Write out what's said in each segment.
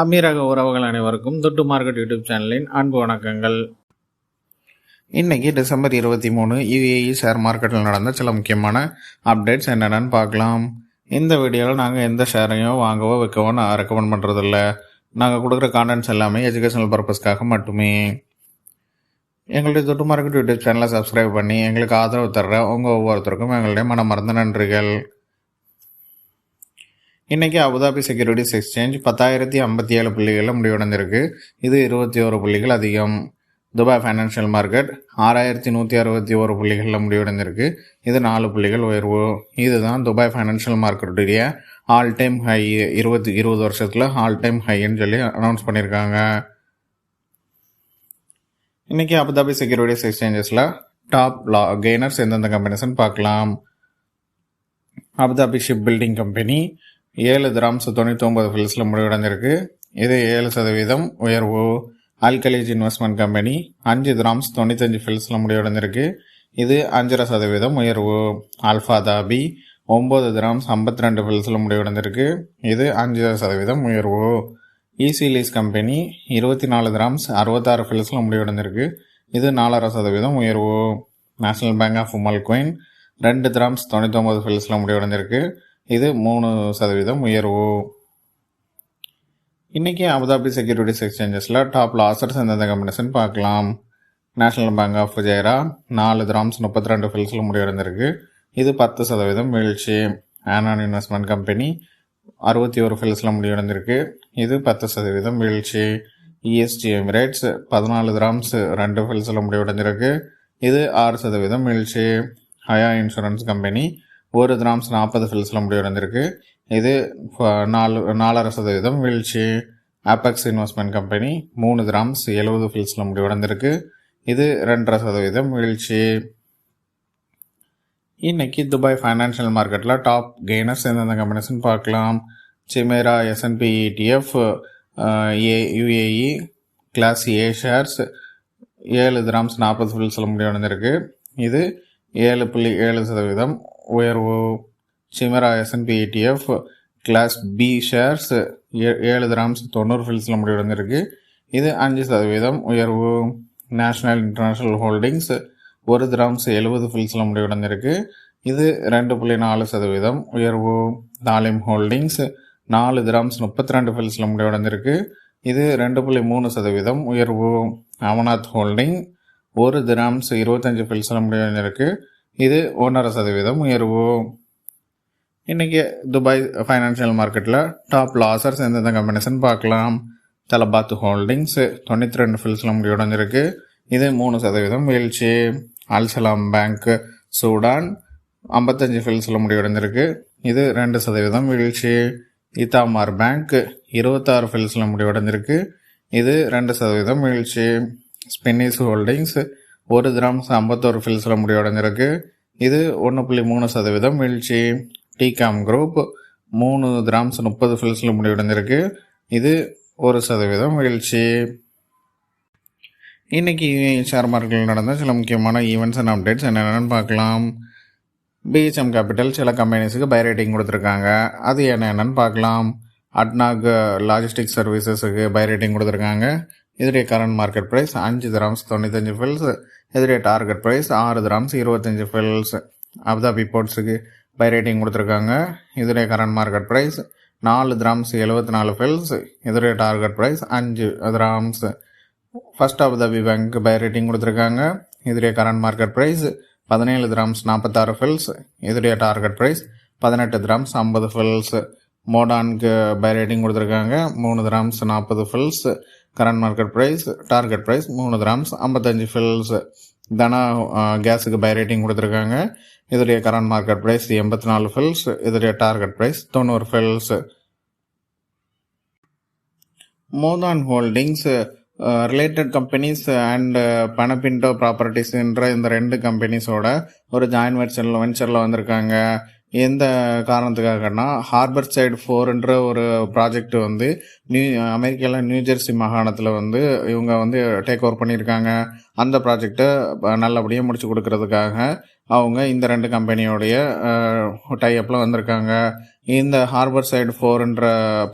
அமீரக உறவுகள் அனைவருக்கும் துட்டு மார்க்கெட் யூடியூப் சேனலின் அன்பு வணக்கங்கள். இன்றைக்கி டிசம்பர் 23 யுஏஇ ஷேர் மார்க்கெட்டில் நடந்த சில முக்கியமான அப்டேட்ஸ் என்னென்னு பார்க்கலாம். இந்த வீடியோவில் நாங்கள் எந்த ஷேரையும் வாங்கவோ விற்கவோ நான் ரெக்கமெண்ட் பண்ணுறதில்ல. நாங்கள் கொடுக்குற கான்டென்ட்ஸ் எல்லாமே எஜுகேஷனல் பர்பஸ்க்காக மட்டுமே. எங்களுடைய துட்டு மார்க்கெட் யூடியூப் சேனலை சப்ஸ்கிரைப் பண்ணி எங்களுக்கு ஆதரவு தர்ற உங்கள் ஒவ்வொருத்தருக்கும் எங்களுடைய மனமார்ந்த நன்றிகள். இன்றைக்கி அபுதாபி செக்யூரிட்டிஸ் எக்ஸ்சேஞ்ச் 10,057 புள்ளிகளில் முடிவடைந்திருக்கு. இது 21 புள்ளிகள் அதிகம். துபாய் ஃபைனான்ஷியல் மார்க்கெட் 6,161 புள்ளிகளில் முடிவடைந்திருக்கு. இது 4 புள்ளிகள் உயர்வு. இதுதான் துபாய் ஃபைனான்ஷியல் மார்க்கெட்டுடைய ஆல் டைம் ஹை, 20 வருஷத்தில் ஆல் டைம் ஹைன்னு சொல்லி அனௌன்ஸ் பண்ணியிருக்காங்க. இன்றைக்கி அபுதாபி செக்யூரிட்டிஸ் எக்ஸ்சேஞ்சஸில் டாப் கெய்னர்ஸ் எந்தெந்த கம்பெனிஸ்ன்னு பார்க்கலாம். Abu Dhabi ship building company 7 dirhams 99 ஃபில்ஸில் முடிவடைந்திருக்கு. இது 7% உயர்வு. அல்கலீஜ் இன்வெஸ்ட்மெண்ட் கம்பெனி 5 திராம்ஸ் 95 ஃபில்ஸில் முடிவடைந்திருக்கு. இது 5% உயர்வு. அல்ஃபா தாபி 9 திராம்ஸ் 52 ஃபில்ஸில் முடிவடைந்திருக்கு. இது 5% உயர்வு. ஈசி லீஸ் கம்பெனி 24 திராம்ஸ் 66 ஃபில்ஸில் முடிவடைந்திருக்கு. இது 4% உயர்வு. National bank of Umm Al Quwain 2 dirhams 99 ஃபில்ஸில் முடிவடைந்திருக்கு. இது 3% உயர்வு. இன்றைக்கி அபுதாபி செக்யூரிட்டிஸ் எக்ஸ்சேஞ்சஸில் டாப் லாசர்ஸ் எந்தெந்த கம்பெனிஸ்ன்னு பார்க்கலாம். National bank of Fujairah 4 dirhams 32 ஃபில்ஸில் முடிவடைந்திருக்கு. இது 10% வீழ்ச்சி. ஆனான் இன்வெஸ்ட்மெண்ட் கம்பெனி 61 ஃபில்ஸில் முடிவடைந்திருக்கு. இது 10% வீழ்ச்சி. இஎஸ்டி எமிரேட்ஸ் 14 திராம்ஸ் 2 ஃபில்ஸில் முடிவடைந்திருக்கு. இது 6% வீழ்ச்சி. ஹயா இன்சூரன்ஸ் கம்பெனி 1 திராம்ஸ் 40 ஃபில்ஸில் முடிவடைந்திருக்கு. இது 4.5% வீழ்ச்சி. ஆபெக்ஸ் இன்வெஸ்ட்மெண்ட் கம்பெனி 3 திராம்ஸ் 70 ஃபில்ஸில் முடிவடைந்திருக்கு. இது 2.5% வீழ்ச்சி. இன்றைக்கி துபாய் ஃபைனான்ஷியல் மார்க்கெட்டில் டாப் கெய்னர்ஸ் எந்தெந்த கம்பெனிஸ்ன்னு பார்க்கலாம். Chimera S&P ETF UAE class A shares 7 dirhams 40 ஃபில்ஸில் முடிவடைந்திருக்கு. இது 7.7% உயர்வு. Chimera S&P ETF class B shares 7 dirhams 90 ஃபில்ஸில் முடிவடைந்திருக்கு. இது 5% உயர்வு. நேஷனல் இன்டர்நேஷ்னல் ஹோல்டிங்ஸ் 1 திராம்ஸ் 70 ஃபில்ஸில் முடிவடைந்திருக்கு. இது 2.4% உயர்வு. தாலிம் ஹோல்டிங்ஸ் 4 திராம்ஸ் 32 ஃபில்ஸில் முடிவடைந்திருக்கு. இது 2.3% உயர்வு. அமனாத் ஹோல்டிங் 1 திராம்ஸ் 25 ஃபில்ஸில் முடிவடைந்திருக்கு. இது 1.5% உயர்வு. இன்றைக்கி துபாய் ஃபைனான்ஷியல் மார்க்கெட்டில் டாப் லாசர்ஸ் எந்தெந்த கம்பெனிஸ்ன்னு பார்க்கலாம். தலபாத் ஹோல்டிங்ஸ் 92 ஃபில்ஸில் முடிவடைஞ்சிருக்கு. இது 3% வீழ்ச்சி. அல்சலாம் பேங்க் சூடான் 55 ஃபில்ஸில் முடிவடைஞ்சிருக்கு. இது 2% வீழ்ச்சி. Ithamar bank 26 ஃபில்ஸில் முடிவடைஞ்சிருக்கு. இது 2% வீழ்ச்சி. ஸ்பின்னிஸ் ஹோல்டிங்ஸ் 1 திராம்ஸ் 51 ஃபில்ஸில் முடிவடைஞ்சிருக்கு. இது 1.3% வீழ்ச்சி. டிகாம் குரூப் 3 திராம்ஸ் 30 ஃபில்ஸில் முடிவடைஞ்சிருக்கு. இது 1% வீழ்ச்சி. இன்றைக்கி ஷேர் மார்க்கெட்டில் நடந்த சில முக்கியமான ஈவெண்ட்ஸ் அண்ட் அப்டேட்ஸ் என்னென்னு பார்க்கலாம். பிஹெச்எம் கேபிட்டல் சில கம்பெனிஸுக்கு பை ரேட்டிங் கொடுத்துருக்காங்க. அது என்னென்னு பார்க்கலாம். அட்னாக் லாஜிஸ்டிக் சர்வீசஸுக்கு பை ரேட்டிங் கொடுத்துருக்காங்க. இதோடைய current market price 5 dirhams 95 fils. இதோடைய target price 6 dirhams 25 fils. Abu Dhabi போர்ட்ஸுக்கு பை ரேட்டிங் கொடுத்துருக்காங்க. இதோடைய current market price 4 dirhams 74 fils. இதோடைய target price 5 dirhams. First Abu Dhabi bank buy rating கொடுத்துருக்காங்க. இதோடைய current market price 17 dirhams 46 fils. இதோடைய டார்கெட் ப்ரைஸ் 18 திராம்ஸ் 50 ஃபில்ஸ். மோடானுக்கு buy rating கொடுத்துருக்காங்க. 3 grams 40 fils. Current market price target price 3 dirhams 55 fils. Dana கேஸுக்கு buy rating கொடுத்துருக்காங்க. இதோடைய current market price 84 fils. இதோடைய target price 90 fils. Modon holdings related companies and பனபிண்டோ ப்ராப்பர்ட்டிஸ்ன்ற இந்த 2 கம்பெனிஸோட ஒரு ஜாயின்ட் வெஞ்சரில் வந்திருக்காங்க. எந்த காரணத்துக்காகனா ஹார்பர் சைடு 4ன்ற ஒரு ப்ராஜெக்ட் வந்து அமெரிக்காவில் நியூஜெர்சி மாகாணத்தில் வந்து இவங்க வந்து டேக் ஓவர் பண்ணியிருக்காங்க. அந்த ப்ராஜெக்டை நல்லபடியாக முடிச்சு கொடுக்கறதுக்காக அவங்க இந்த 2 கம்பெனியோடைய டைப்பில் வந்திருக்காங்க. இந்த ஹார்பர் சைடு 4ன்ற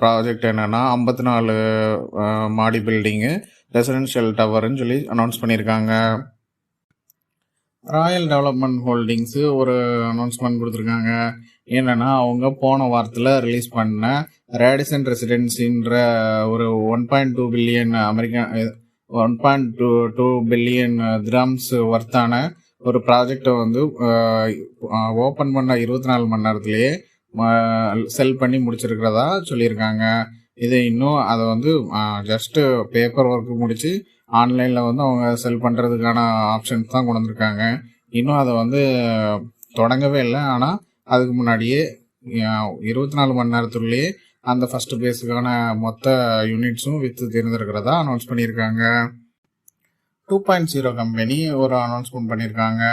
ப்ராஜெக்ட் என்னென்னா 54 மாடி பில்டிங்கு ரெசிடென்ஷியல் டவர்னு சொல்லி அனௌன்ஸ் பண்ணியிருக்காங்க. ராயல் டெவலப்மெண்ட் ஹோல்டிங்ஸு ஒரு அனௌன்ஸ்மெண்ட் கொடுத்துருக்காங்க. என்னென்னா அவங்க போன வாரத்தில் ரிலீஸ் பண்ண ரேடிசன் ரெசிடென்சின்ற ஒரு 1.2 பில்லியன் அமெரிக்கன் 1.2 பில்லியன் திரம்ஸ் ஒர்த்தான ஒரு ப்ராஜெக்டை வந்து ஓப்பன் பண்ண 24 மணி நேரத்துலேயே செல் பண்ணி முடிச்சிருக்கிறதா சொல்லியிருக்காங்க. இது இன்னும் அதை வந்து ஜஸ்ட்டு பேப்பர் ஒர்க்கு முடித்து ஆன்லைனில் வந்து அவங்க செல் பண்ணுறதுக்கான ஆப்ஷன்ஸ் தான் கொண்டு வந்திருக்காங்க. இன்னும் அதை வந்து தொடங்கவே இல்லை. ஆனால் அதுக்கு முன்னாடியே 24 மணி நேரத்துலேயே அந்த ஃபஸ்ட்டு பேஸுக்கான மொத்த யூனிட்ஸும் விற்று தெரிஞ்சிருக்கிறதா அனௌன்ஸ் பண்ணியிருக்காங்க. 2.0 கம்பெனி ஒரு அனௌன்ஸ்மெண்ட் பண்ணியிருக்காங்க.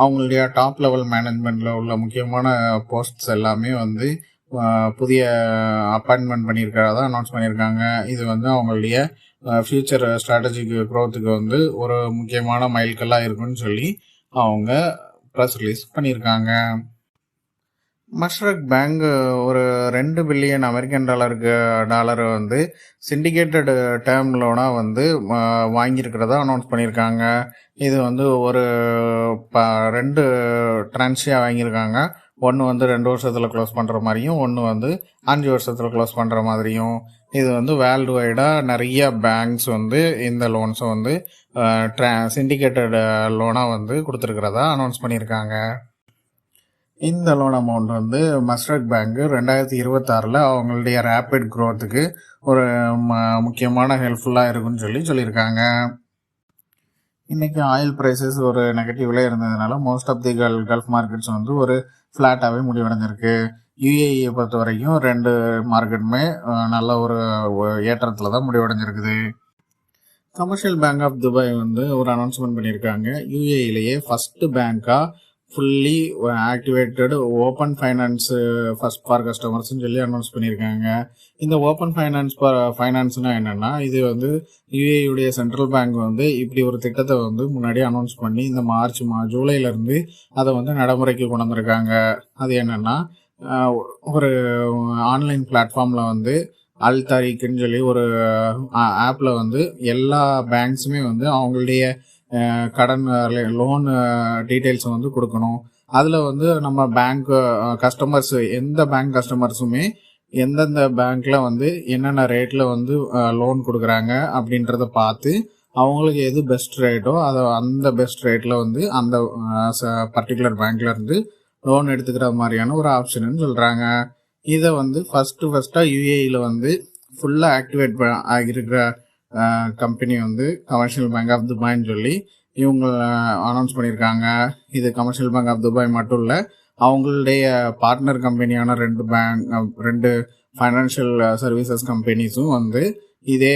அவங்களுடைய டாப் லெவல் மேனேஜ்மெண்ட்டில் உள்ள முக்கியமான போஸ்ட்ஸ் எல்லாமே வந்து புதிய அப்பாயின்மெண்ட் பண்ணியிருக்கிறதா அனௌன்ஸ் பண்ணியிருக்காங்க. இது வந்து அவங்களுடைய ஃப்யூச்சர் ஸ்ட்ராட்டஜிக் க்ரோத்துக்கு வந்து ஒரு முக்கியமான மைல்கல்லாக இருக்குன்னு சொல்லி அவங்க ப்ரெஸ் ரிலீஸ் பண்ணியிருக்காங்க. மஷ்ரக் பேங்க் ஒரு 2 பில்லியன் அமெரிக்கன் டாலர் வந்து சிண்டிகேட்டட் டேர்ம் லோனாக வந்து வாங்கியிருக்கிறதா அனௌன்ஸ் பண்ணியிருக்காங்க. இது வந்து ஒரு 2 ட்ரான்ஷியாக வாங்கியிருக்காங்க. ஒன்று வந்து 2 வருஷத்தில் க்ளோஸ் பண்ணுற மாதிரியும், ஒன்று வந்து 5 வருஷத்தில் க்ளோஸ் பண்ணுற மாதிரியும். இது வந்து வேர்ல்டு வைடாக நிறைய பேங்க்ஸ் வந்து இந்த லோன்ஸை வந்து சிண்டிகேட்டட் லோனாக வந்து கொடுத்துருக்கிறதா அனௌன்ஸ் பண்ணியிருக்காங்க. இந்த லோன் அமௌண்ட் வந்து மஷ்ரக் பேங்க் 2026 அவங்களுடைய ரேபிட் க்ரோத்துக்கு ஒரு முக்கியமான ஹெல்ப்ஃபுல்லாக இருக்குன்னு சொல்லியிருக்காங்க. இன்றைக்கி ஆயில் ப்ரைஸஸ் ஒரு நெகட்டிவ்ல இருந்ததுனால most of the Gulf markets வந்து ஒரு ஃப்ளாட்டாகவே முடிவடைஞ்சிருக்கு. யுஏஇயை பொறுத்த வரைக்கும் 2 மார்க்கெட்டுமே நல்ல ஒரு ஏற்றத்தில் தான் முடிவடைஞ்சிருக்குது. கமர்ஷியல் பேங்க் ஆஃப் துபாய் வந்து ஒரு அனௌன்ஸ்மெண்ட் பண்ணியிருக்காங்க. யுஏஇலேயே ஃபஸ்ட்டு பேங்காக fully activated open finance first for கஸ்டமர்ஸ்ன்னு சொல்லி அனௌன்ஸ் பண்ணியிருக்காங்க. இந்த ஓப்பன் ஃபைனான்ஸ்னால் என்னென்னா, இது வந்து யுஏஇயுடைய சென்ட்ரல் பேங்க் வந்து இப்படி ஒரு திட்டத்தை வந்து முன்னாடியே அனௌன்ஸ் பண்ணி இந்த ஜூலைலேருந்து அதை வந்து நடைமுறைக்கு கொண்டு வந்திருக்காங்க. அது என்னென்னா, ஒரு ஆன்லைன் பிளாட்ஃபார்மில் வந்து அல் தாரிக்குன்னு சொல்லி ஒரு ஆப்பில் வந்து எல்லா பேங்க்ஸுமே வந்து அவங்களுடைய கடன் லோன் டீட்டெயில்ஸை வந்து கொடுக்கணும். அதில் வந்து நம்ம பேங்க் கஸ்டமர்ஸ் எந்த பேங்க் கஸ்டமர்ஸுமே எந்தெந்த பேங்க்கில் வந்து என்னென்ன ரேட்டில் வந்து லோன் கொடுக்குறாங்க அப்படின்றத பார்த்து அவங்களுக்கு எது பெஸ்ட் ரேட்டோ அந்த பெஸ்ட் ரேட்டில் வந்து அந்த பர்டிகுலர் பேங்க்லேருந்து லோன் எடுத்துக்கிற மாதிரியான ஒரு ஆப்ஷன்னு சொல்கிறாங்க. இதை வந்து ஃபஸ்ட்டாக யுஏஇயில் வந்து ஃபுல்லாக ஆக்டிவேட் ஆகியிருக்கிற கம்பெனி வந்து கமர்ஷியல் பேங்க் ஆஃப் துபாய்ன்னு சொல்லி இவங்க அனௌன்ஸ் பண்ணியிருக்காங்க. இது கமர்ஷியல் பேங்க் ஆஃப் துபாய் மட்டும் இல்லை, அவங்களுடைய பார்ட்னர் கம்பெனியான 2 ஃபைனான்ஷியல் சர்வீசஸ் கம்பெனிஸும் வந்து இதே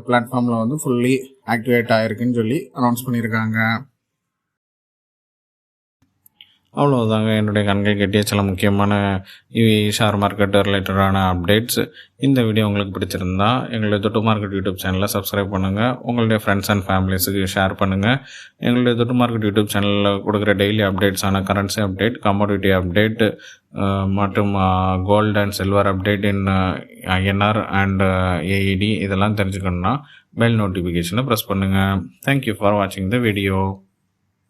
பிளாட்ஃபார்மில் வந்து ஃபுல்லி ஆக்டிவேட் ஆகிருக்குன்னு சொல்லி அனௌன்ஸ் பண்ணியிருக்காங்க. அவ்வளோதாங்க என்னுடைய கண்கள் கட்டிய சில முக்கியமான ஷேர் மார்க்கெட் ரிலேட்டடான அப்டேட்ஸ். இந்த வீடியோ உங்களுக்கு பிடிச்சிருந்தா எங்களுடைய தொட்டு மார்க்கெட் யூடியூப் சேனலை சப்ஸ்கிரைப் பண்ணுங்கள். உங்களுடைய ஃப்ரெண்ட்ஸ் அண்ட் ஃபேமிலிஸுக்கு ஷேர் பண்ணுங்கள். எங்களுடைய தொட்டு மார்க்கெட் யூடியூப் சேனலில் கொடுக்குற டெய்லி அப்டேட்ஸான கரன்சி அப்டேட், கமோடிட்டி அப்டேட் மற்றும் gold and silver update in INR and AED இதெல்லாம் தெரிஞ்சுக்கணுன்னா பெல் நோட்டிஃபிகேஷனை ப்ரெஸ் பண்ணுங்கள். தேங்க்யூ ஃபார் வாட்சிங் த வீடியோ.